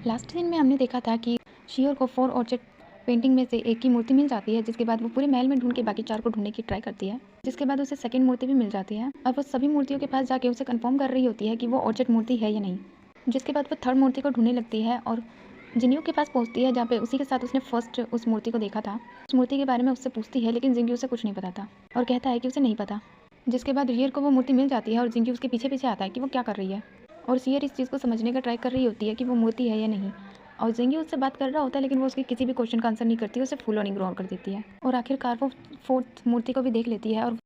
Last scene में हमने देखा था कि शियोर को 4 ऑर्चिड पेंटिंग में से एक की मूर्ति मिल जाती है, जिसके बाद वो पूरे महल में ढूंढ के बाकी 4 को ढूंढने की ट्राई करती है, जिसके बाद उसे सेकंड मूर्ति भी मिल जाती है और वो सभी मूर्तियों के पास जाके उसे कंफर्म कर रही होती है कि वो ऑर्चिड मूर्ति है या नहीं। जिसके बाद वो थर्ड मूर्ति को ढूंढने लगती है और जिन्यू के पास पहुंचती है, जहाँ पे उसी के साथ उसने फर्स्ट उस मूर्ति को देखा था। उस मूर्ति के बारे में उससे पूछती है, लेकिन जिंग्यू उसे कुछ नहीं पता था और कहता है कि उसे नहीं पता। जिसके बाद रियर को वो मूर्ति मिल जाती है और जिंग्यू उसके पीछे पीछे आता है कि वो क्या कर रही है, और सियर इस चीज़ को समझने का ट्राई कर रही होती है कि वो मूर्ति है या नहीं। और जिंगी उससे बात कर रहा होता है, लेकिन वो उसके किसी भी क्वेश्चन का आंसर नहीं करती, उसे फुल ऑन इग्नोर कर देती है। और आखिरकार वो फोर्थ मूर्ति को भी देख लेती है और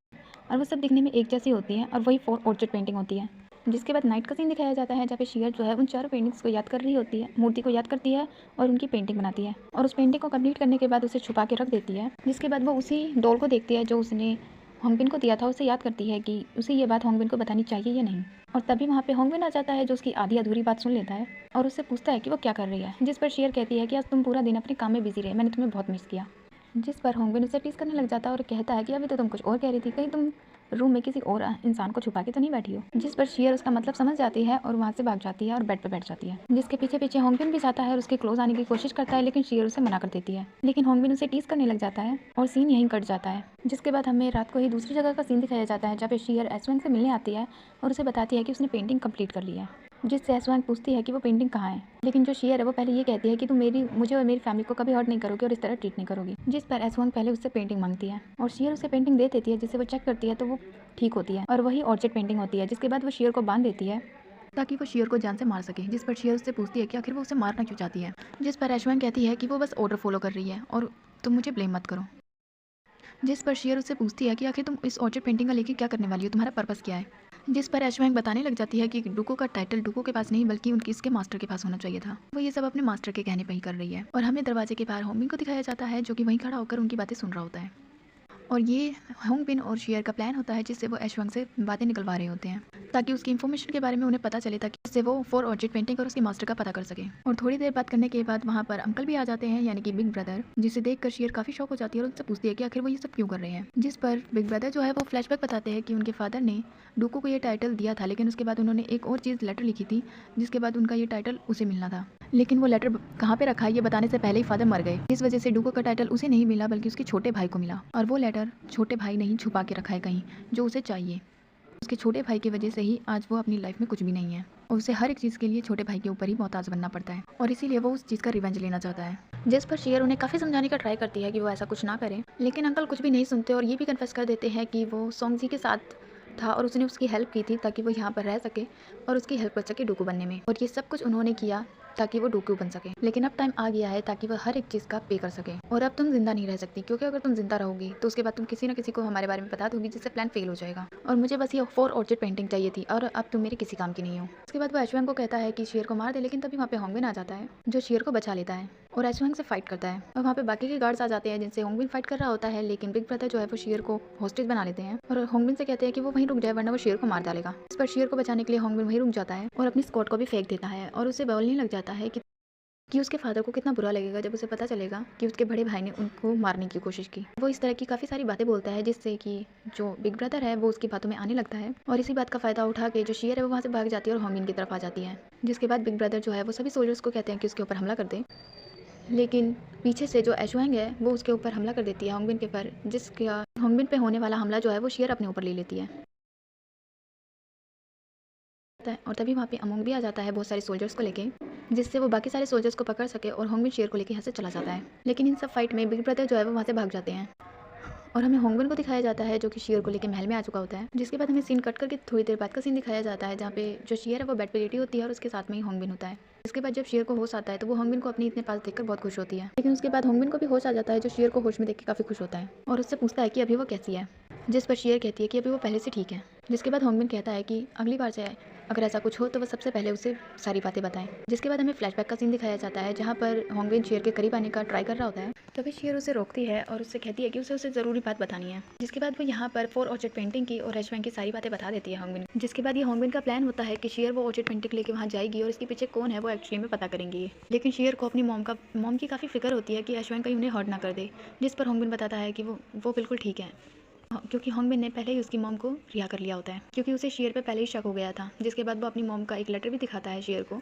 वो सब दिखने में एक जैसी होती है और वही 4 ऑर्चिड पेंटिंग होती है। जिसके बाद नाइट का सीन दिखाया जाता है, जहाँ पे शियर जो है उन 4 पेंटिंग्स को याद कर रही होती है, मूर्ति को याद करती है और उनकी पेंटिंग बनाती है और उस पेंटिंग को कंप्लीट करने के बाद उसे छुपा के रख देती है। जिसके बाद वो उसी डॉल को देखती है जो उसने होंगबिन को दिया था। उसे याद करती है कि उसे ये बात होंगबिन को बतानी चाहिए या नहीं। और तभी वहाँ पे होंगबिन आ जाता है, जो उसकी आधी अधूरी बात सुन लेता है और उससे पूछता है कि वो क्या कर रही है। जिस पर शियर कहती है कि आज तुम पूरा दिन अपने काम में बिजी रहे, मैंने तुम्हें बहुत मिस किया। जिस पर होंगबिन उसे टीज करने लग जाता है और कहता है कि अभी तो तुम कुछ और कह रही थी, कहीं तुम रूम में किसी और इंसान को छुपा के तो नहीं बैठी हो। जिस पर शियर उसका मतलब समझ जाती है और वहाँ से भाग जाती है और बेड पर बैठ जाती है। जिसके पीछे पीछे होंगबिन भी जाता है और उसके क्लोज आने की कोशिश करता है, लेकिन शियर उसे मना कर देती है। लेकिन होंगबिन उसे टीज करने लग जाता है और सीन यहीं कट जाता है। जिसके बाद हमें रात को ही दूसरी जगह का सीन दिखाया जाता है, जहाँ पे शियर एसवन से मिलने आती है और उसे बताती है कि उसने पेंटिंग कंप्लीट कर ली है। जिससे एसवांग पूछती है कि वो पेंटिंग कहाँ है, लेकिन जो शियर है वो पहले ये कहती है कि तुम मुझे और मेरी फैमिली को कभी हर्ट नहीं करोगे और इस तरह ट्रीट नहीं करोगी। जिस पर एसवांग पहले उससे पेंटिंग मांगती है और शियर उसे पेंटिंग दे देती है, जिसे वो चेक करती है तो वो ठीक होती है और वही ऑर्चिड पेंटिंग होती है। जिसके बाद वो शियर को बांध देती है ताकि वो शियर को जान से मार सके। जिस पर शियर उससे पूछती है कि आखिर वो उसे मारना क्यों चाहती है। जिस पर एशवांग कहती है कि वो बस ऑर्डर फॉलो कर रही है और तुम मुझे ब्लेम मत करो। जिस पर शियर उससे पूछती है कि आखिर तुम इस ऑर्चिड पेंटिंग का लेके क्या करने वाली हो, तुम्हारा पर्पस क्या है। जिस पर एशवांग बताने लग जाती है कि डुको का टाइटल डुको के पास नहीं बल्कि उनकी इसके मास्टर के पास होना चाहिए था। वो ये सब अपने मास्टर के कहने पर ही कर रही है। और हमें दरवाजे के बाहर होंगबिन को दिखाया जाता है, जो कि वहीं खड़ा होकर उनकी बातें सुन रहा होता है। और ये होंगबिन और शियर का प्लान होता है, जिससे वो एशवांग से बातें निकलवा रहे होते हैं ताकि उसकी इन्फॉर्मेशन के बारे में उन्हें पता चले, ताकि इससे वो 4 ऑर्चिड पेंटिंग और उसकी मास्टर का पता कर सके। और थोड़ी देर बात करने के बाद वहाँ पर अंकल भी आ जाते हैं, यानी कि बिग ब्रदर, जिसे देखकर शियर काफ़ी शौक हो जाती है और उनसे पूछती है कि आखिर वो ये सब क्यों कर रहे हैं। जिस पर बिग ब्रदर जो है वो फ्लैशबैक बताते हैं कि उनके फादर ने डुको को ये टाइटल दिया था, लेकिन उसके बाद उन्होंने एक और चीज़ लेटर लिखी थी, जिसके बाद उनका ये टाइटल उसे मिलना था। लेकिन वो लेटर कहाँ पे रखा है ये बताने से पहले ही फादर मर गए। इस वजह से डुको का टाइटल उसे नहीं मिला बल्कि उसके छोटे भाई को मिला। और वो लेटर छोटे भाई ने ही छुपा के रखा है कहीं, जो उसे चाहिए। उसके छोटे भाई की वजह से ही आज वो अपनी लाइफ में कुछ भी नहीं है और उसे हर एक चीज़ के लिए छोटे भाई के ऊपर ही मोहताज बनना पड़ता है और इसीलिए वो उस चीज़ का रिवेंज लेना चाहता है। जिस पर शियर उन्हें काफ़ी समझाने का ट्राई करती है कि वो ऐसा कुछ ना करें, लेकिन अंकल कुछ भी नहीं सुनते और ये भी कन्फेस कर देते हैं कि वो सोंगजी के साथ था और उसने उसकी हेल्प की थी ताकि वो यहाँ पर रह सके और उसकी हेल्प कर सके डुकू बनने में। और ये सब कुछ उन्होंने किया ताकि वो डुकू बन सके, लेकिन अब टाइम आ गया है ताकि वो हर एक चीज़ का पे कर सके। और अब तुम जिंदा नहीं रह सकती, क्योंकि अगर तुम जिंदा रहोगी तो उसके बाद तुम किसी न किसी को हमारे बारे में बता दोगी, जिससे प्लान फेल हो जाएगा। और मुझे बस ये 4 ऑर्चिड पेंटिंग चाहिए थी और अब तुम मेरे किसी काम की नहीं हो। उसके बाद वो एशवांग को कहता है कि शेर को मार दे, लेकिन तभी वहाँ पे होंगबिन आ जाता है, जो शेर को बचा लेता है और एशवांग से फाइट करता है। और वहाँ पे बाकी के गार्ड्स आ जाते हैं, जिनसे होंगबिन फाइट कर रहा होता है, लेकिन बिग ब्रदर जो है वो शेर को हॉस्टेज बना लेते हैं और होंगबिन से कहते हैं कि वो वहीं रुक जाए वरना वो शेर को मार डालेगा। इस पर शेर को बचाने के लिए होंगबिन वहीं रुक जाता है और अपनी स्कॉट को भी फेंक देता है और उसे बोलने लग जाता है कि उसके फादर को कितना बुरा लगेगा जब उसे पता चलेगा कि उसके बड़े भाई ने उनको मारने की कोशिश की। वो इस तरह की काफ़ी सारी बातें बोलता है, जिससे कि जो बिग ब्रदर है वो उसकी बातों में आने लगता है और इसी बात का फ़ायदा उठा के जो शियर है वो वहाँ से भाग जाती है और होंगबिन की तरफ आ जाती है। जिसके बाद बिग ब्रदर जो है वो सभी सोल्जर्स को कहते हैं कि उसके ऊपर हमला कर दे, लेकिन पीछे से जो एशवांग है वो उसके ऊपर हमला कर देती है होंगबिन के ऊपर, जिसका होंगबिन पे होने वाला हमला जो है वो शियर अपने ऊपर ले लेती है। और तभी वहाँ पे अमोंग भी आ जाता है बहुत सारे सोल्जर्स को लेके, जिससे वो बाकी सारे सोल्जर्स को पकड़ सके और होंगबिन शेर को लेके यहाँ से चला जाता है। लेकिन इन सब फाइट में बिग ब्रदर जो है वो वहाँ से भाग जाते हैं और हमें होंगबिन को दिखाया जाता है, जो कि शेर को लेके महल में आ चुका होता है। जिसके बाद हमें सीन कट करके थोड़ी देर बाद का सीन दिखाया जाता है, जहाँ पे जो शेर है वो बेड पे लेटी होती है और उसके साथ में ही होंगबिन होता है। इसके बाद जब शेर को होश आता है तो वो होंगबिन को अपने इतने पास देखकर बहुत खुश होती है, लेकिन उसके बाद होंगबिन को भी होश आ जाता है, जो शेर को होश में देख के काफ़ी खुश होता है और उससे पूछता है कि अभी वो कैसी है। जिस पर शेर कहती है कि अभी वो पहले से ठीक है। जिसके बाद होंगबिन कहता है कि अगली बार से अगर ऐसा कुछ हो तो वह सबसे पहले उसे सारी बातें बताएं। जिसके बाद हमें फ्लैशबैक का सीन दिखाया जाता है, जहाँ पर होंगबिन शेर के करीब आने का ट्राई कर रहा होता है। तभी शेर उसे रोकती है और उससे कहती है कि उसे ज़रूरी बात बतानी है। जिसके बाद वो यहाँ पर 4 ऑर्चिड पेंटिंग की और एशवांग की सारी बातें बता देती है होंगबिन। जिसके बाद ये होंगबिन का प्लान होता है कि शेर वो ऑर्चिड पेंटिंग लेके वहाँ जाएगी और इसके पीछे कौन है वो एक्चुअली में पता करेंगी। लेकिन शेर को अपनी मॉम की काफ़ी फिक्र होती है कि एशवांग कहीं उन्हें हर्ट ना कर दे। जिस पर होंगबिन बताता है कि वो बिल्कुल ठीक है, क्योंकि होंगबिन ने पहले ही उसकी मॉम को रिहा कर लिया होता है, क्योंकि उसे शेर पे पहले ही शक हो गया था। जिसके बाद वो अपनी मॉम का एक लेटर भी दिखाता है शेर को,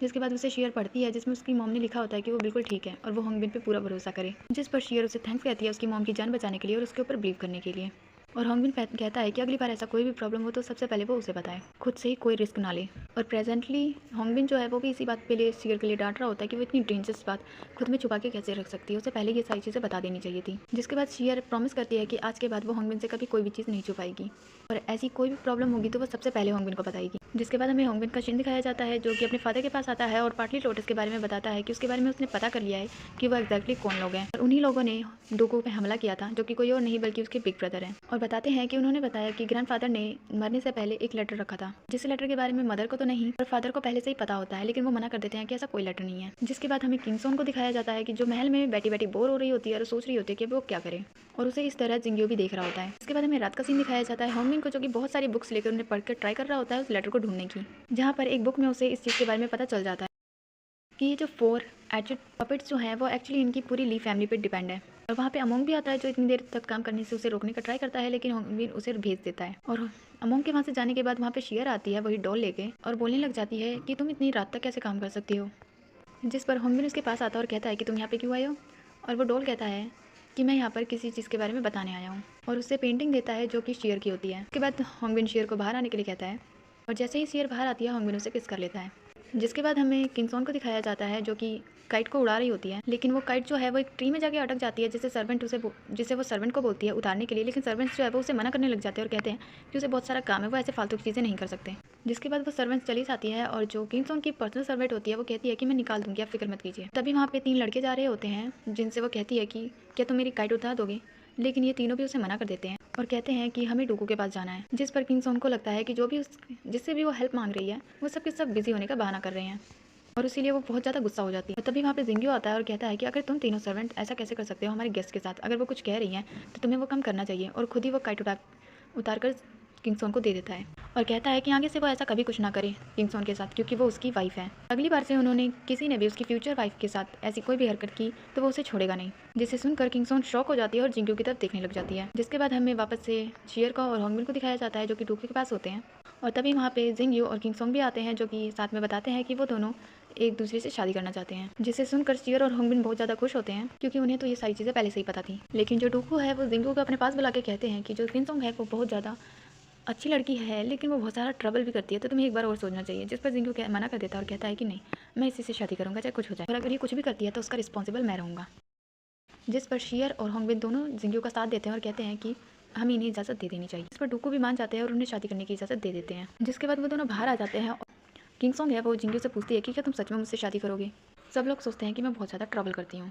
जिसके बाद उसे शियर पढ़ती है जिसमें उसकी मॉम ने लिखा होता है कि वो बिल्कुल ठीक है और वो होंगबिन पे पूरा भरोसा करे, जिस पर शियर उसे थैंक्स कहती है उसकी मॉम की जान बचाने के लिए और उसके ऊपर बिलीव करने के लिए। और होंगबिन कहता है कि अगली बार ऐसा कोई भी प्रॉब्लम हो तो सबसे पहले वो उसे बताए, खुद से ही कोई रिस्क ना ले। और प्रेजेंटली होंगबिन जो है वो भी इसी बात पे लिए शियर के लिए डांट रहा होता है कि वो इतनी डेंजरस बात खुद में छुपा के कैसे रख सकती है, उसे पहले ये सारी चीज़ें बता देनी चाहिए थी। जिसके बाद शियर प्रॉमिस करती है कि आज के बाद वो होंगबिन से कभी कोई भी चीज़ नहीं छुपाएगी और ऐसी कोई भी प्रॉब्लम होगी तो वो सबसे पहले होंगबिन को बताएगी। जिसके बाद हमें होंगबिन का सीन दिखाया जाता है जो कि अपने फादर के पास आता है और पार्टली लोटस के बारे में बताता है कि उसके बारे में उसने पता कर लिया है कि वो एग्जैक्टली कौन लोग हैं और उन्हीं लोगों ने डोगो पे हमला किया था जो कि कोई और नहीं बल्कि उसके बिग ब्रदर हैं। और बताते हैं कि उन्होंने बताया कि ग्रैंडफादर ने मरने से पहले एक लेटर रखा था, जिस लेटर के बारे में मदर को तो नहीं और फादर को पहले से ही पता होता है, लेकिन वो मना कर देते हैं कि ऐसा कोई लेटर नहीं है। जिसके बाद हमें किंगसॉन को दिखाया जाता है कि जो महल में बैठी बैठी बोर हो रही होती है और सोच रही होती है कि वो क्या करे, और उसे इस तरह जिंगियो भी देख रहा होता है। इसके बाद हमें रात का सीन दिखाया जाता है होंगबिन को जो कि बहुत सारी बुक्स लेकर उन्हें पढ़कर ट्राई कर रहा होता है उस लेटर को ढूंढने की, जहाँ पर एक बुक में उसे इस चीज़ के बारे में पता चल जाता है कि ये जो 4 एजेड पपेट्स जो हैं वो एक्चुअली इनकी पूरी ली फैमिली पे डिपेंड है। और वहाँ पे अमोंग भी आता है जो इतनी देर तक काम करने से उसे रोकने का ट्राई करता है, लेकिन होंगबिन उसे भेज देता है। और अमोंग के वहाँ से जाने के बाद वहाँ पे शियर आती है वही डॉल लेके और बोलने लग जाती है कि तुम इतनी रात तक कैसे काम कर सकती हो, जिस पर होंगबिन उसके पास आता है और कहता है कि तुम यहाँ पे क्यों आए हो। और वो डॉल कहता है कि मैं यहाँ पर किसी चीज़ के बारे में बताने आया हूँ और उससे पेंटिंग देता है जो कि शियर की होती है। उसके बाद होंगबिन शियर को बाहर आने के लिए कहता है और जैसे ही शियर बाहर आती है होंगबिन उसे किस कर लेता है। जिसके बाद हमें किंगसॉन को दिखाया जाता है जो कि काइट को उड़ा रही होती है, लेकिन वो काइट जो है वो एक ट्री में जाके अटक जाती है जिसे वो सर्वेंट को बोलती है उतारने के लिए, लेकिन सर्वेंट्स जो है वो उसे मना करने लग जाते हैं और कहते हैं कि उसे बहुत सारा काम है, वो ऐसे फालतू की चीज़ें नहीं कर सकते। जिसके बाद वो सर्वेंट्स चली जाती है और जो किंगसॉन की पर्सनल सर्वेंट होती है वो कहती है कि मैं निकाल दूंगी, आप फिक्र मत कीजिए। तभी वहाँ पे 3 लड़के जा रहे होते हैं जिनसे वो कहती है कि क्या तुम मेरी काइट उतार दोगे, लेकिन ये तीनों भी उसे मना कर देते हैं और कहते हैं कि हमें डूगू के पास जाना है। जिस पर किंगसॉन को लगता है कि जिससे भी वो हेल्प मांग रही है वो सब के सब बिजी होने का बहाना कर रहे हैं और इसीलिए वो बहुत ज़्यादा गुस्सा हो जाती है। तभी वहाँ पे जिंगियो आता है और कहता है कि अगर तुम तीनों सर्वेंट ऐसा कैसे कर सकते हो हमारे गेस्ट के साथ, अगर वो कुछ कह रही हैं तो तुम्हें वो काम करना चाहिए। और खुद ही वो काइट उतार कर किंगसॉन को दे देता है और कहता है कि आगे से वो ऐसा कभी कुछ ना करे किंगसॉन के साथ, क्योंकि वो उसकी वाइफ है। अगली बार से उन्होंने किसी ने भी उसकी फ्यूचर वाइफ के साथ ऐसी कोई भी हरकत की तो वो उसे छोड़ेगा नहीं। जिसे सुनकर किंगसॉन शॉक हो जाती है और जिंगियो की तरफ देखने लग जाती है। जिसके बाद हमें वापस से शियर को और होंगबिन को दिखाया जाता है जो कि डूगू के पास होते हैं और तभी वहाँ पे जिंगियो और किंगसॉन भी आते हैं जो कि साथ में बताते हैं कि वो दोनों एक दूसरे से शादी करना चाहते हैं। जिसे सुनकर शियर और होंगबिन बहुत ज़्यादा खुश होते हैं क्योंकि उन्हें तो ये सारी चीज़ें पहले से ही पता थी। लेकिन जो डूगू है वो जिंगियो को अपने पास बुला के कहते हैं कि जो किंगसॉन है वो बहुत ज़्यादा अच्छी लड़की है लेकिन वो बहुत सारा ट्रबल भी करती है, तो तुम्हें एक बार और सोचना चाहिए। जिस पर जिंगियो मना कर देता है और कहता है कि नहीं, मैं इसी से शादी करूँगा चाहे कुछ हो जाए, और अगर ये कुछ भी करती है तो उसका रिस्पॉन्सिबल मैं रहूँगा। जिस पर शियर और होंगबिन दोनों जिंगियो का साथ देते हैं और कहते हैं कि हमें इन्हें इजाज़त दे देनी चाहिए। इस पर डूगू भी मान जाते हैं और उन्हें शादी करने की इजाज़त दे देते हैं। जिसके बाद वो दोनों बाहर आ जाते हैं। किंगसॉन है वो जिंगियो से पूछती है कि क्या तुम सच में मुझसे शादी करोगे। सब लोग सोचते हैं कि मैं बहुत ज़्यादा ट्रबल करती हूँ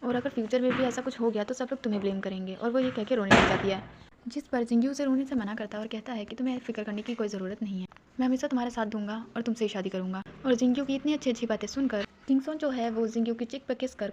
और अगर फ्यूचर में भी ऐसा कुछ हो गया तो सब लोग तुम्हें ब्लेम करेंगे, और वो ये कह के रोने लग जाती है। जिस पर जिंगियो उसे रोने से मना करता है और कहता है कि तुम्हें फिक्र करने की कोई ज़रूरत नहीं है, मैं हमेशा तुम्हारे साथ दूंगा और तुमसे ही शादी करूंगा। और जिंगियो की इतनी अच्छी अच्छी बातें सुनकर किंगसॉन जो है वो जिंगियो की चिक पर किस कर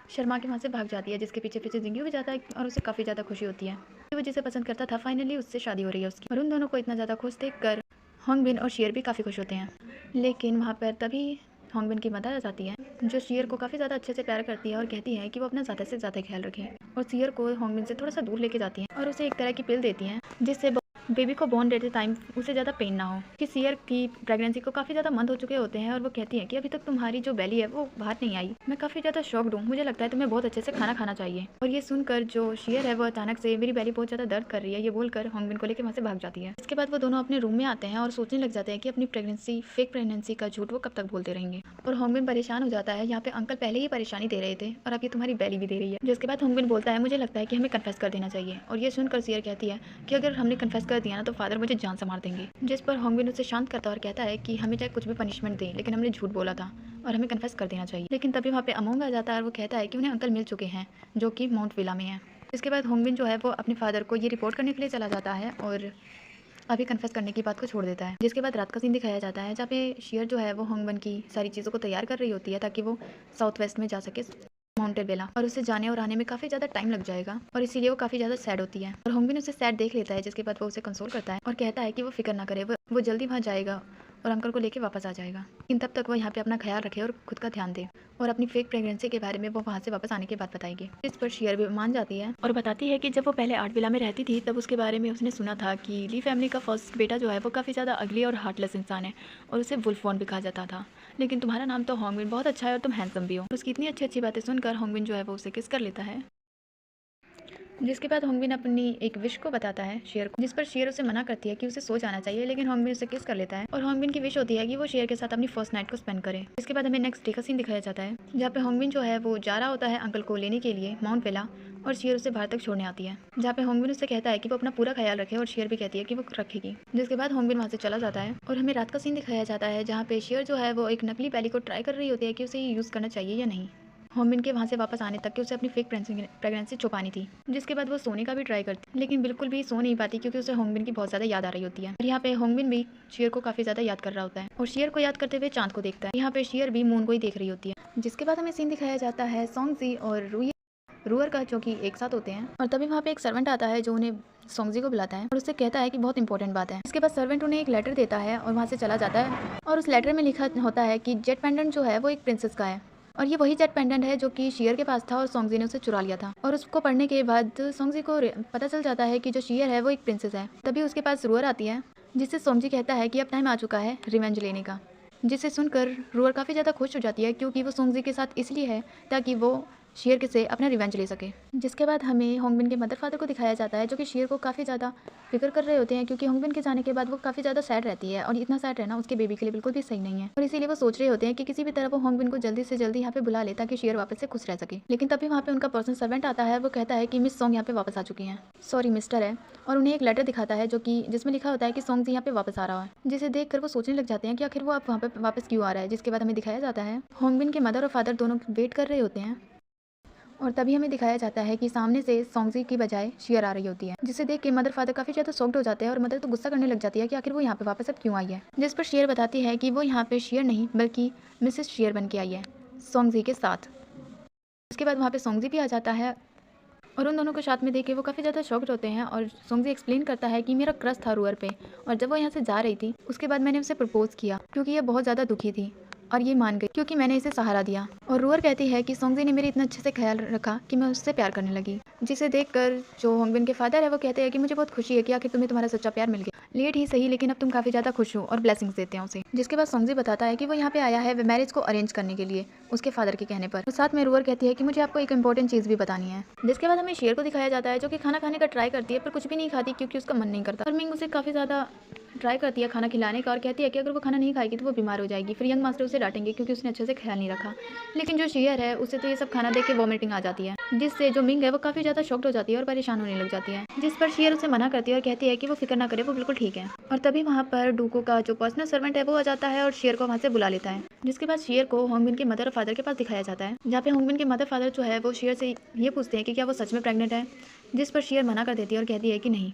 शर्मा के वहाँ से भाग जाती है, जिसके पीछे पीछे जिंगियो भी जाता है और उसे काफ़ी ज़्यादा खुशी होती है। वो जिसे पसंद करता था फाइनली उससे शादी हो रही है उसकी, और उन दोनों को इतना ज़्यादा खुश देख कर होंगबिन और शियर भी काफ़ी खुश होते हैं। लेकिन वहाँ पर तभी होंगबिन की मदर आ जाती है जो शियर को काफ़ी ज़्यादा अच्छे से प्यार करती है और कहती है कि वो अपना ज़्यादा से ज़्यादा ख्याल रखे, और शियर को होंगबिन से थोड़ा सा दूर लेके जाती है और उसे एक तरह की पिल देती हैं जिससे बेबी को बॉर्न देते टाइम उसे ज़्यादा पेन ना हो, कि शियर की प्रेगनेंसी को काफ़ी ज़्यादा मंथ हो चुके होते हैं। और वो कहती है कि अभी तक तुम्हारी जो बेली है वो बाहर नहीं आई, मैं काफ़ी ज़्यादा शॉक्ड हूँ, मुझे लगता है तुम्हें बहुत अच्छे से खाना खाना चाहिए। और ये सुनकर जो शियर है वो अचानक से मेरी बेली बहुत ज़्यादा दर्द कर रही है ये बोलकर होंगबिन को लेकर वहाँ से भाग जाती है। इसके बाद वो दोनों अपने रूम में आते हैं और सोचने लग जाते हैं कि अपनी फेक प्रेगनेंसी का झूठ वो कब तक बोलते रहेंगे। और होंगबिन परेशान हो जाता है, यहाँ पे अंकल पहले ही परेशानी दे रहे थे और अब ये तुम्हारी बेली भी दे रही है। जिसके बाद होंगबिन बोलता है मुझे लगता है कि हमें कन्फेस कर देना चाहिए, और ये सुनकर शियर कहती है कि अगर हमने कन्फेस कर दिया ना तो फादर मुझे जान से मार देंगे। जिस पर होंगबिन उसे शांत करता और कहता है कि हमें चाहे कुछ भी पनिशमेंट दें लेकिन हमने झूठ बोला था और हमें कन्फेस कर देना चाहिए। लेकिन तभी वहाँ पे अमोंग आ जाता है और वो कहता है कि उन्हें अंकल मिल चुके हैं जो कि माउंट विला में है। इसके बाद होंगबिन जो है वो अपने फादर को ये रिपोर्ट करने के लिए चला जाता है और अभी कन्फेस करने की बात को छोड़ देता है। जिसके बाद रात का सीन दिखाया जाता है जहाँ पे शियर जो है वो होंगबिन की सारी चीज़ों को तैयार कर रही होती है ताकि वो साउथ वेस्ट में जा सके माउंटेन वेला, और उसे जाने और आने में काफ़ी ज़्यादा टाइम लग जाएगा और इसीलिए वो काफ़ी ज़्यादा सैड होती है। और होंगबिन उसे सैड देख लेता है जिसके बाद वो उसे कंसोल करता है और कहता है कि वो फिक्र ना करे, वो जल्दी वहाँ जाएगा और अंकल को लेके वापस आ जाएगा। लेकिन तब तक वो यहाँ पे अपना ख्याल रखे और खुद का ध्यान दे, और अपनी फेक प्रेगनेंसी के बारे में वो वहाँ से वापस आने के बाद बताएगी। इस पर शेयर भी मान जाती है और बताती है कि जब वो पहले आर्ट विला में रहती थी तब उसके बारे में उसने सुना था कि ली फैमिली का फर्स्ट बेटा जो है वो काफ़ी ज़्यादा अगली और हार्टलेस इंसान है और उसे वुल्फवॉन भी कहा जाता था। लेकिन तुम्हारा नाम तो होंगबिन बहुत अच्छा है और तुम हैंडसम भी हो। उसकी इतनी अच्छी अच्छी बातें सुनकर होंगबिन जो है वो उसे किस कर लेता है। जिसके बाद होंगबिन अपनी एक विश को बताता है शेयर को, जिस पर शेयर उसे मना करती है कि उसे सो जाना चाहिए, लेकिन होंगबिन उसे किस कर लेता है और होंगबिन की विश होती है कि वो शेयर के साथ अपनी फर्स्ट नाइट को स्पेंड करे। इसके बाद हमें नेक्स्ट डे का सीन दिखाया जाता है जहाँ पे होंगबिन जो है वो जा रहा होता है अंकल को लेने के लिए माउंट वेला, और शेयर उसे बाहर तक छोड़ने आती है, जहाँ पे होंगबिन उससे कहता है कि वो अपना पूरा ख्याल रखे और शेयर भी कहती है कि वो रखेगी। जिसके बाद होंगबिन वहाँ से चला जाता है और हमें रात का सीन दिखाया जाता है जहाँ पे शेयर जो है वो एक नकली बैली को ट्राई कर रही होती है कि उसे यूज़ करना चाहिए या नहीं। होंगबिन के वहाँ से वापस आने तक कि उसे अपनी फेक प्रेगनेंसी छुपानी थी। जिसके बाद वो सोने का भी ट्राई करती, लेकिन बिल्कुल भी सो नहीं पाती क्योंकि उसे होंगबिन की बहुत ज़्यादा याद आ रही होती है। और यहाँ पे होंगबिन भी शेयर को काफ़ी ज़्यादा याद कर रहा होता है और शेयर को याद करते हुए चांद को देखता है। यहाँ पे शेयर भी मून को ही देख रही होती है। जिसके बाद हमें सीन दिखाया जाता है सोंगजी और रूअर का, जो कि एक साथ होते हैं। और तभी वहाँ पे एक सर्वेंट आता है जो उन्हें सोंगजी को बुलाता है और उससे कहता है कि बहुत इंपॉर्टेंट बात है। इसके बाद सर्वेंट उन्हें एक लेटर देता है और वहाँ से चला जाता है और उस लेटर में लिखा होता है कि जेट पेंडेंट जो है वो एक प्रिंसेस का है और ये वही जेट पेंडेंट है जो कि शेयर के पास था और सोंगजी ने उसे चुरा लिया था। और उसको पढ़ने के बाद सोंगजी को पता चल जाता है कि जो शेयर है वो एक प्रिंसेस है। तभी उसके पास रूअर आती है जिससे सोंगजी कहता है कि अब टाइम आ चुका है रिवेंज लेने का, जिसे सुनकर रूअर काफ़ी ज़्यादा खुश हो जाती है क्योंकि वो सोंगजी के साथ इसलिए है ताकि वो शेयर के से अपना रिवेंज ले सके। जिसके बाद हमें होंगबिन के मदर फादर को दिखाया जाता है जो कि शेयर को काफ़ी ज़्यादा फिक्र कर रहे होते हैं क्योंकि होंगबिन के जाने के बाद वो काफ़ी ज़्यादा सैड रहती है और इतना सैड रहना उसके बेबी के लिए बिल्कुल भी सही नहीं है। और इसीलिए वो सोच रहे होते हैं कि किसी भी तरह वो होंगबिन को जल्दी से जल्दी यहाँ पे बुला ले ताकि शेयर वापस से खुश रह सके। लेकिन तभी वहाँ पे उनका पर्सनल सर्वेंट आता है, वो कहता है कि मिस सोंग यहाँ पे वापस आ चुकी हैं, सॉरी मिस्टर है, और उन्हें एक लेटर दिखाता है जो कि जिसमें लिखा होता है कि सोंगजी यहाँ पे वापस आ रहा है। जिसे देखकर वो सोचने लग जाते हैं कि आखिर वो आप वहाँ पे वापस क्यों आ रहा है। जिसके बाद हमें दिखाया जाता है होंगबिन के मदर और फादर दोनों वेट कर रहे होते हैं और तभी हमें दिखाया जाता है कि सामने से सोंगजी की बजाय शेयर आ रही होती है, जिसे देख के मदर फादर काफ़ी ज़्यादा शॉक्ड हो जाते हैं और मदर तो गुस्सा करने लग जाती है कि आखिर वो यहाँ पे वापस अब क्यों आई है। जिस पर शेयर बताती है कि वो यहाँ पे शेयर नहीं बल्कि मिसेस शेयर बन के आई है सोंगजी के साथ। उसके बाद वहाँ पे सोंगजी भी आ जाता है और उन दोनों को साथ में देख के वो काफ़ी ज़्यादा शॉक्ड होते हैं और सोंगजी एक्सप्लेन करता है कि मेरा क्रश था रूअर पे और जब वो यहाँ से जा रही थी उसके बाद मैंने उसे प्रपोज किया क्योंकि ये बहुत ज़्यादा दुखी थी और ये मान गई क्योंकि मैंने इसे सहारा दिया। और रूअर कहती है कि सोंगजी ने मेरे इतना अच्छे से ख्याल रखा कि मैं उससे प्यार करने लगी। जिसे देखकर जो होंगबिन के फादर है वो कहते हैं कि मुझे बहुत खुशी है कि आखिर तुम्हें तुम्हारा सच्चा प्यार मिल गया, लेट ही सही लेकिन अब तुम काफ़ी ज़्यादा खुश हो, और ब्लेसिंग्स देते हैं उसे। जिसके बाद सोंगजी बताता है कि वो यहाँ पे आया है मैरिज को अरेंज करने के लिए उसके फादर के कहने पर। साथ में रूअर कहती है कि मुझे आपको एक इंपॉर्टेंट चीज़ भी बतानी है। जिसके बाद हमें शेयर को दिखाया जाता है जो कि खाना खाने का ट्राई करती है पर कुछ भी नहीं खाती क्योंकि उसका मन नहीं करता। और मिंग उसे काफ़ी ज़्यादा ट्राई करती है खाना खिलाने का और कहती है कि अगर वो खाना नहीं खाएगी तो वो बीमार हो जाएगी, फिर यंग मास्टर उसे डांटेंगे क्योंकि उसने अच्छे से ख्याल नहीं रखा। लेकिन जो शेयर है उसे तो ये सब खाना देख के वॉमिटिंग आ जाती है, जिससे जो मिंग है वो काफ़ी ज़्यादा शॉक्ड हो जाती है और परेशान होने लग जाती है। जिस पर शेयर उसे मना करती है और कहती है कि वो फिक्र ना करे, वो बिल्कुल ठीक है। और तभी वहाँ पर डूको का जो पर्सनल सर्वेंट है वो आ जाता है और शेयर को वहाँ से बुला लेता है। जिसके बाद शेयर को होंगबिन के मदर और फादर के पास दिखाया जाता है जहाँ पे होंगबिन के मदर फादर जो है वो शेयर से ये पूछते हैं कि क्या वो सच में प्रेग्नेंट है, जिस पर शेयर मना कर देती है और कहती है कि नहीं,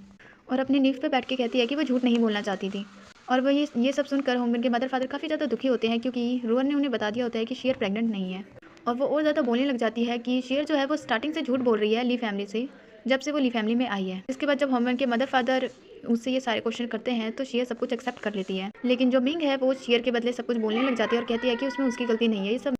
और अपनी नींव पे बैठ के कहती है कि वो झूठ नहीं बोलना चाहती थी। और वो ये सब सुनकर होंगबिन के मदर फादर काफ़ी ज़्यादा दुखी होते हैं क्योंकि रूअर ने उन्हें बता दिया होता है कि शेयर प्रेग्नेंट नहीं है। और वो और ज़्यादा बोलने लग जाती है कि शेयर जो है वो स्टार्टिंग से झूठ बोल रही है ली फैमिली से, जब से वो ली फैमिली में आई है। इसके बाद जब होंगबिन के मदर फादर उससे ये सारे क्वेश्चन करते हैं तो शेयर सब कुछ एक्सेप्ट कर लेती है। लेकिन जो मिंग है वो शेयर के बदले सब कुछ बोलने लग जाती है और कहती है कि उसमें उसकी गलती नहीं है,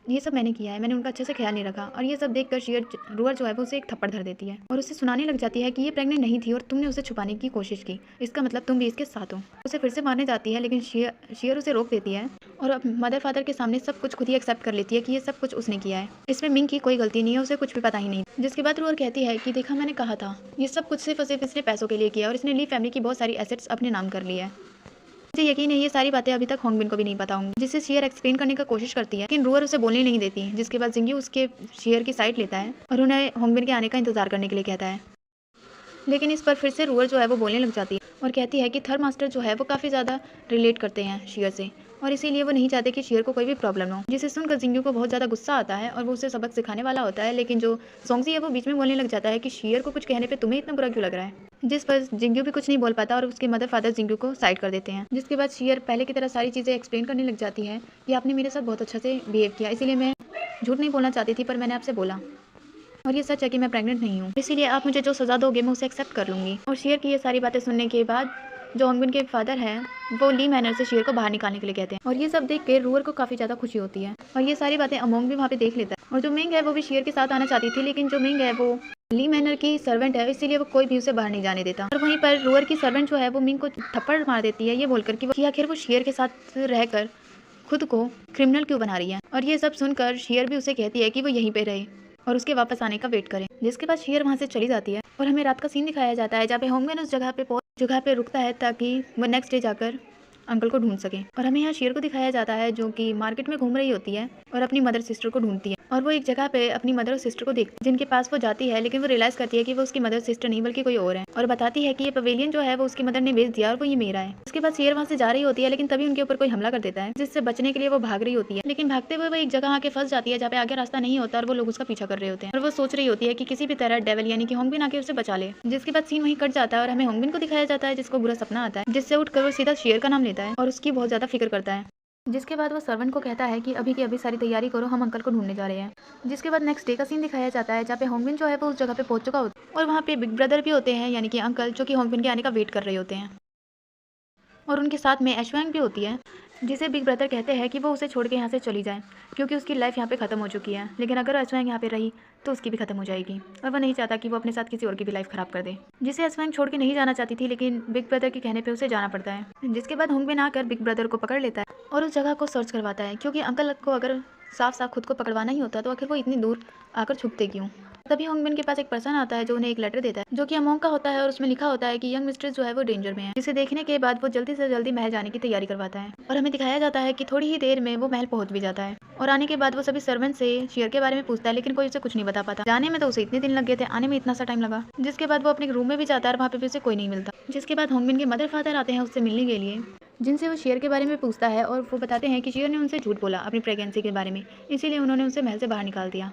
ये सब मैंने किया है, मैंने उनका अच्छे से ख्याल नहीं रखा। और ये सब देखकर शेयर रूअर जो है वो उसे एक थप्पड़ धर देती है और उसे सुनाने लग जाती है कि ये प्रेग्नेंट नहीं थी और तुमने उसे छुपाने की कोशिश की, इसका मतलब तुम भी इसके साथ हो। उसे फिर से मारने जाती है लेकिन शेयर उसे रोक देती है और मदर फादर के सामने सब कुछ खुद ही एक्सेप्ट कर लेती है कि ये सब कुछ उसने किया है, इसमें मिंग की कोई गलती नहीं है, उसे कुछ भी पता ही नहीं। जिसके बाद रूअर कहती है कि देखा, मैंने कहा था, ये सब कुछ सिर्फ इसने पैसों के लिए किया और इसने ली फैमिली की बहुत सारी एसेट्स अपने नाम कर ली है। मुझे यकीन है ये सारी बातें अभी तक होंगबिन को भी नहीं पता होंगी। जिसे शेयर एक्सप्लेन करने का कोशिश करती है लेकिन रूअर उसे बोलने नहीं देती। जिसके बाद जिंग्यू उसके शेयर की साइड लेता है और उन्हें होंगबिन के आने का इंतजार करने के लिए कहता है। लेकिन इस पर फिर से रूअर जो है वो बोलने लग जाती है और कहती है कि थर्ड मास्टर जो है वो काफ़ी ज़्यादा रिलेट करते हैं शेयर से और इसीलिए वो नहीं चाहते कि शेयर को कोई भी प्रॉब्लम हो। जिसे सुनकर जिंग्यू को बहुत ज़्यादा गुस्सा आता है और वो उसे सबक सिखाने वाला होता है, लेकिन जो सोंगजी है वो बीच में बोलने लग जाता है कि शेयर को कुछ कहने पे तुम्हें इतना बुरा क्यों लग रहा है। जिस पर जिंग्यू भी कुछ नहीं बोल पाता और उसके मदर फादर जिंग्यू को साइड कर देते हैं। जिसके बाद शेयर पहले की तरह सारी चीज़ें एक्सप्लेन करने लग जाती है कि आपने मेरे साथ बहुत अच्छा से बिहेव किया, इसीलिए मैं झूठ नहीं बोलना चाहती थी पर मैंने आपसे बोला, और ये सच है कि मैं प्रेग्नेंट नहीं हूँ, इसीलिए आप मुझे जो सज़ा दोगे मैं उसे एक्सेप्ट कर लूँगी। और शेयर की ये सारी बातें सुनने के बाद जो होंगबिन के फादर हैं वो ली मैनर से शेर को बाहर निकालने के लिए कहते हैं और ये सब देख के रूअर को काफ़ी ज़्यादा खुशी होती है और ये सारी बातें अमोंग भी वहाँ पे देख लेता है। और जो मिंग है वो भी शेर के साथ आना चाहती थी, लेकिन जो मिंग है वो ली मैनर की सर्वेंट है, इसीलिए वो कोई भी उसे बाहर नहीं जाने देता। और वहीं पर रूअर की सर्वेंट जो है वो मिंग को थप्पड़ मार देती है ये बोलकर कि आखिर वो शेर के साथ रहकर खुद को क्रिमिनल क्यों बना रही है। और ये सब सुनकर शेर भी उसे कहती है कि वो यहीं पे रहे और उसके वापस आने का वेट करें। जिसके बाद शेर वहाँ से चली जाती है और हमें रात का सीन दिखाया जाता है जहाँ पे होंगबिन उस जगह पे रुकता है ताकि वो नेक्स्ट डे जाकर अंकल को ढूंढ सके। और हमें यहाँ शेर को दिखाया जाता है जो कि मार्केट में घूम रही होती है और अपनी मदर सिस्टर को ढूंढती है और वो एक जगह पे अपनी मदर और सिस्टर को देखती है जिनके पास वो जाती है, लेकिन वो रियलाइज करती है कि वो उसकी मदर सिस्टर नहीं बल्कि कोई और है और बताती है कि ये पवेलियन जो है वो उसकी मदर ने बेच दिया और वो ये मेरा है। उसके बाद शेर वहाँ से जा रही होती है, लेकिन तभी उनके ऊपर कोई हमला कर देता है जिससे बचने के लिए वो भाग रही होती है, लेकिन भागते हुए वो एक जगह आके फंस जाती है जहाँ पे आगे रास्ता नहीं होता और वो लोग उसका पीछा कर रहे होते हैं और वो सोच रही होती है कि किसी भी तरह डेविल यानी कि होंगबिन आके उसे बचा ले। जिसके बाद सीन वहीं कट जाता है और हमें होंगबिन को दिखाया जाता है जिसको बुरा सपना आता है, जिससे उठकर वो सीधा शेर का नाम लेता है और उसकी बहुत ज्यादा फिक्र करता है। जिसके बाद वो सर्वेंट को कहता है कि अभी की अभी सारी तैयारी करो, हम अंकल को ढूंढने जा रहे हैं। जिसके बाद नेक्स्ट डे का सीन दिखाया जाता है जहाँ पे होंगबिन जो है वो उस जगह पे पहुंच चुका होता है और वहाँ पे बिग ब्रदर भी होते हैं यानी कि अंकल, जो कि होंगबिन के आने का वेट कर रहे होते हैं और उनके साथ में ऐशवेंग भी होती है जिसे बिग ब्रदर कहते हैं कि वो उसे छोड़ के यहाँ से चली जाए क्योंकि उसकी लाइफ यहाँ पे ख़त्म हो चुकी है, लेकिन अगर ऐशवेंग यहाँ पे रही तो उसकी भी ख़त्म हो जाएगी और वह नहीं चाहता कि वो अपने साथ किसी और की भी लाइफ ख़राब कर दे। जिसे ऐशवेंग छोड़ के नहीं जाना चाहती थी, लेकिन बिग ब्रदर के कहने पर उसे जाना पड़ता है। जिसके बाद होंगबिन आकर बिग ब्रदर को पकड़ लेता है और उस जगह को सर्च करवाता है क्योंकि अंकल को अगर साफ साफ खुद को पकड़वाना ही होता तो आखिर वो इतनी दूर आकर छुपते क्यों। तभी होंगबिन के पास एक पर्सन आता है जो उन्हें एक लेटर देता है जो कि अमोंग का होता है और उसमें लिखा होता है कि यंग मिस्ट्रेस जो है वो डेंजर में है। जिसे देखने के बाद वो जल्दी से जल्दी महल जाने की तैयारी करवाता है और हमें दिखाया जाता है कि थोड़ी ही देर में वो महल पहुंच भी जाता है और आने के बाद वो सभी सर्वेंट से शेर के बारे में पूछता है, लेकिन कोई उसे कुछ नहीं बता पाता। जाने में तो उसे इतने दिन लग गए थे, आने में इतना सा टाइम लगा। जिसके बाद वो अपने रूम में भी जाता है और वहाँ पे भी उसे कोई नहीं मिलता। जिसके बाद होंगबिन के मदर फादर आते हैं उससे मिलने के लिए, जिनसे वो शेर के बारे में पूछता है और वो बताते हैं कि शेर ने उनसे झूठ बोला अपनी प्रेगनेंसी के बारे में, इसीलिए उन्होंने उसे महल से बाहर निकाल दिया।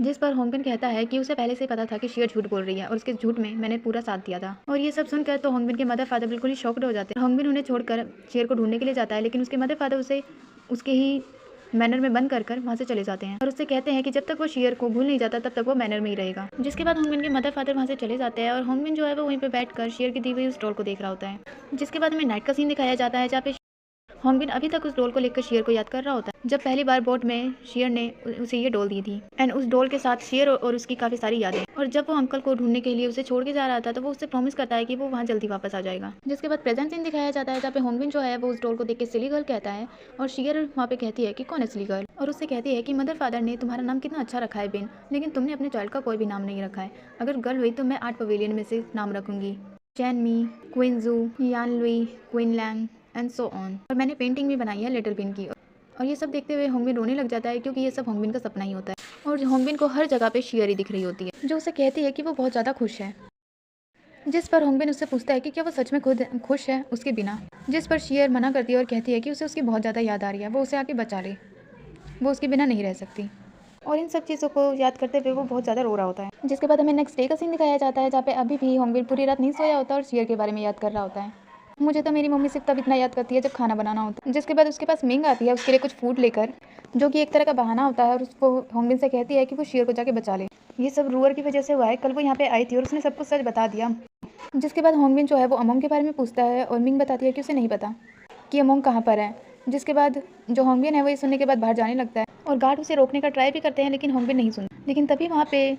जिस पर होंगबिन कहता है कि उसे पहले से पता था कि शेर झूठ बोल रही है और उसके झूठ में मैंने पूरा साथ दिया था। और ये सब सुनकर तो होंगबिन के मदर फादर बिल्कुल ही शॉक्ड हो जाते हैं। होंगबिन उन्हें छोड़कर शेर को ढूंढने के लिए जाता है, लेकिन उसके मदर फादर उसे उसके ही मैनर में बंद कर वहाँ से चले जाते हैं और उससे कहते हैं कि जब तक वो शेर को भूल नहीं जाता तब तक वो मैनर में ही रहेगा। जिसके बाद होंगबिन के मदर फादर वहाँ से चले जाते हैं और होंगबिन जो है वो वहीं पे बैठकर शेर की दी हुई उस डॉल को देख रहा होता है। जिसके बाद हमें नाइट का सीन दिखाया जाता है जहाँ पे होंगबिन अभी तक उस डोल को लेकर शेर को याद कर रहा होता है जब पहली बार बोट में शेर ने उसे ये डोल दी थी एंड उस डोल के साथ शेर और उसकी काफी सारी यादें। और जब वो अंकल को ढूंढने के लिए उसे छोड़ के जा रहा था तो वो उससे प्रॉमिस करता है कि वो वहाँ जल्दी वापस आ जाएगा। जिसके बाद प्रेजेंट सीन दिखाया जाता है जहाँ पे होंगबिन जो है वो उस डोल को देख के सिली गर्ल कहता है और शेर वहाँ पे कहती है कि कौन है सिली गर्ल, और उससे कहती है कि मदर फादर ने तुम्हारा नाम कितना अच्छा रखा है बिन, लेकिन तुमने अपने चाइल्ड का कोई भी नाम नहीं रखा है। अगर गर्ल हुई तो मैं 8 पवेलियन में से नाम रखूंगी, चैन मी, क्वीन जू, यान लुई, क्वीन लैंग एंड सो ऑन। और मैंने पेंटिंग भी बनाई है लिटिल बिन की। और ये सब देखते हुए होंगबिन रोने लग जाता है क्योंकि ये सब होंगबिन का सपना ही होता है और होंगबिन को हर जगह पे शेर ही दिख रही होती है जो उसे कहती है कि वो बहुत ज़्यादा खुश है। जिस पर होंगबिन उससे पूछता है कि क्या वो सच में खुद खुश है उसके बिना, जिस पर शेर मना करती है और कहती है कि उसे उसकी बहुत ज़्यादा याद आ रही है, वो उसे आके बचा ले, वो उसके बिना नहीं रह सकती। और इन सब चीज़ों को याद करते हुए वो बहुत ज़्यादा रो रहा होता है। जिसके बाद हमें नेक्स्ट डे का सीन दिखाया जाता है जहाँ पे अभी भी होंगबिन पूरी रात नहीं सोया होता और शेर के बारे में याद कर रहा होता है। मुझे तो मेरी मम्मी सिर्फ तब इतना याद करती है जब खाना बनाना होता है। जिसके बाद उसके पास मिंग आती है उसके लिए कुछ फूड लेकर, जो कि एक तरह का बहाना होता है और उसको होंगबिन से कहती है कि वो शेर को जाके बचा ले। ये सब रूअर की वजह से हुआ है, कल वो यहाँ पे आई थी और उसने सब कुछ सच बता दिया। जिसके बाद होंगबिन जो है वो अमोंग के बारे में पूछता है और मिंग बताती है कि उसे नहीं पता कि अमोंग कहाँ पर है। जिसके बाद जो होंगबिन है वो ये सुनने के बाद बाहर जाने लगता है और गार्ड उसे रोकने का ट्राई भी करते हैं, लेकिन होंगबिन नहीं सुनता। लेकिन तभी वहाँ पे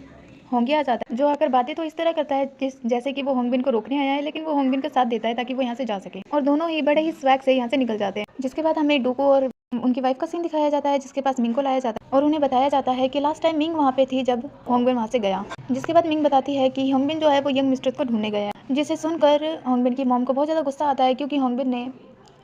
होंगे आ जाता है जो आकर बातें तो इस तरह करता है जैसे कि वो होंगबिन को रोकने आया है, लेकिन वो होंगबिन का साथ देता है ताकि वो यहाँ से जा सके और दोनों ही बड़े ही स्वैग से यहाँ से निकल जाते हैं। जिसके बाद हमें डूको और उनकी वाइफ का सीन दिखाया जाता है जिसके पास मिंग को लाया जाता है और उन्हें बताया जाता है कि लास्ट टाइम मिंग वहाँ पे थी जब होंगबिन वहाँ से गया। जिसके बाद मिंग बताती है कि होंगबिन जो है वो यंग मिस्ट्रेस को ढूंढने गया है, जिसे सुनकर होंगबिन की मॉम को बहुत ज़्यादा गुस्सा आता है क्योंकि होंगबिन ने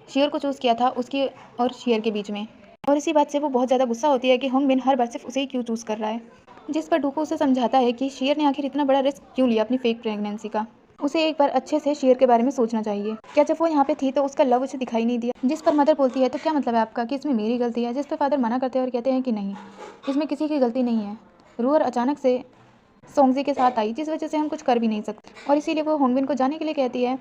शेर को चूज़ किया था उसकी और शेर के बीच में, और इसी बात से वो बहुत ज़्यादा गुस्सा होती है कि होंगबिन हर बार सिर्फ उसे ही क्यों चूज़ कर रहा है। जिस पर डूको उसे समझाता है कि शेर ने आखिर इतना बड़ा रिस्क क्यों लिया अपनी फेक प्रेगनेंसी का, उसे एक बार अच्छे से शेर के बारे में सोचना चाहिए। क्या जब वो यहाँ पे थी तो उसका लव उसे दिखाई नहीं दिया। जिस पर मदर बोलती है तो क्या मतलब है आपका कि इसमें मेरी गलती है। जिस पर फादर मना करते हैं और कहते हैं कि नहीं, इसमें किसी की गलती नहीं है। रूअर अचानक से सोंगजी के साथ आई जिस वजह से हम कुछ कर भी नहीं सकते, और इसीलिए वो होंगबिन को जाने के लिए कहती है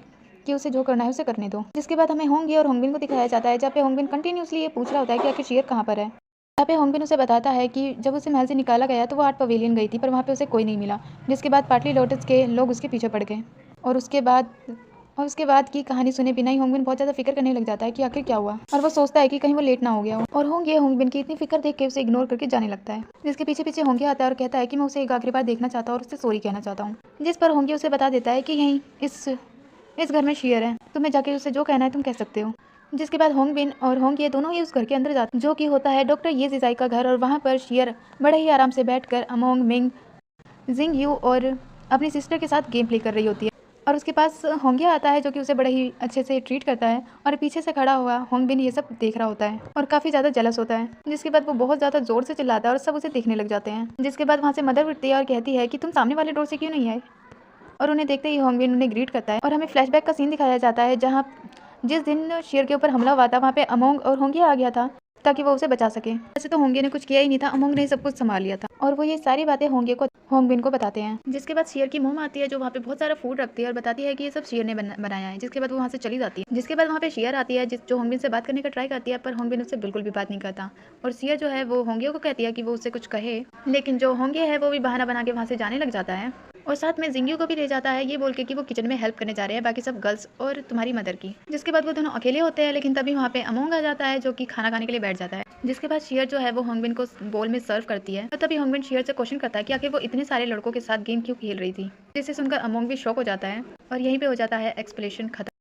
कि उसे जो करना है उसे करने दो। जिसके बाद हमें होंगी और होंगबिन को दिखाया जाता है जहाँ पे होंगबिन कंटिन्यूसली ये पूछ रहा होता है कि आखिर शेर कहाँ पर है। यहाँ पे होंगबिन उसे बताता है कि जब उसे महल से निकाला गया तो वो 8 पवेलियन गई थी पर वहाँ पे उसे कोई नहीं मिला। जिसके बाद पाटली लोटस के लोग उसके पीछे पड़ गए और उसके बाद और उसके बाद की कहानी सुने बिना ही होंगबिन बहुत ज़्यादा फिक्र करने लग जाता है कि आखिर क्या हुआ, और वो सोचता है कि कहीं वो लेट ना हो गया हो। और होंगबिन की इतनी फिक्र देख के उसे इग्नोर करके जाने लगता है, जिसके पीछे पीछे होंगे आता है और कहता है कि मैं उसे एक आखिरी बार देखना चाहता हूँ और उससे सॉरी कहना चाहता हूँ। जिस पर होंगे उसे बता देता है कि यहीं इस घर में शेयर है, तुम्हें जाके उसे जो कहना है तुम कह सकते हो। जिसके बाद होंगबिन और होंगे दोनों ही उस घर के अंदर जाते हैं, जो कि होता है डॉक्टर ये जिजाई का घर। और वहाँ पर शेयर बड़े ही आराम से बैठकर अमोंग मिंग जिंग यू और अपनी सिस्टर के साथ गेम प्ले कर रही होती है। और उसके पास होंगे आता है, जो कि उसे बड़े ही अच्छे से ट्रीट करता है, और पीछे से खड़ा हुआ होंगबिन ये सब देख रहा होता है और काफ़ी ज़्यादा जेलस होता है। जिसके बाद वो बहुत ज़्यादा जोर से चिल्लाता है और सब उसे देखने लग जाते हैं। जिसके बाद वहाँ से मदर उठती है और कहती है कि तुम सामने वाले डोर से क्यों नहीं आए। और उन्हें देखते ही होंगबिन उन्हें ग्रीट करता है। और हमें फ्लैशबैक का सीन दिखाया जाता है जहाँ जिस दिन शेर के ऊपर हमला हुआ था वहाँ पे अमोंग और होंगे आ गया था ताकि वो उसे बचा सके। वैसे तो होंगे ने कुछ किया ही नहीं था, अमोंग ने सब कुछ संभाल लिया था। और वो ये सारी बातें होंगबिन को बताते हैं। जिसके बाद शेर की मोम आती है, जो वहाँ पे बहुत सारा फूड रखती है और बताती है कि ये सब शेर ने बनाया है। जिसके बाद वो वहाँ से चली जाती है। जिसके बाद वहाँ पे शेर आती है, जो होंगबिन से बात करने का ट्राई करती है, पर होंगबिन उससे बिल्कुल भी बात नहीं करता। और शेर जो है वो होंगे को कहती है कि वो उससे कुछ कहे, लेकिन जो होंगे है वो भी बहाना बना के वहाँ से जाने लग जाता है। और साथ में जिंगयू को भी ले जाता है, ये बोल के कि वो किचन में हेल्प करने जा रहे हैं बाकी सब गर्ल्स और तुम्हारी मदर की। जिसके बाद वो दोनों अकेले होते हैं, लेकिन तभी वहाँ पे अमोंग आ जाता है, जो कि खाना खाने के लिए बैठ जाता है। जिसके बाद शेर जो है वो होंगबिन को बोल में सर्व करती है। और तभी होंगबिन शेर से क्वेश्चन करता है कि आखिर वो इतने सारे लड़कों के साथ गेम क्यों खेल रही थी। जिसे सुनकर अमोंग भी शॉक हो जाता है और यहीं पे हो जाता है एक्सप्लेनेशन खत्म।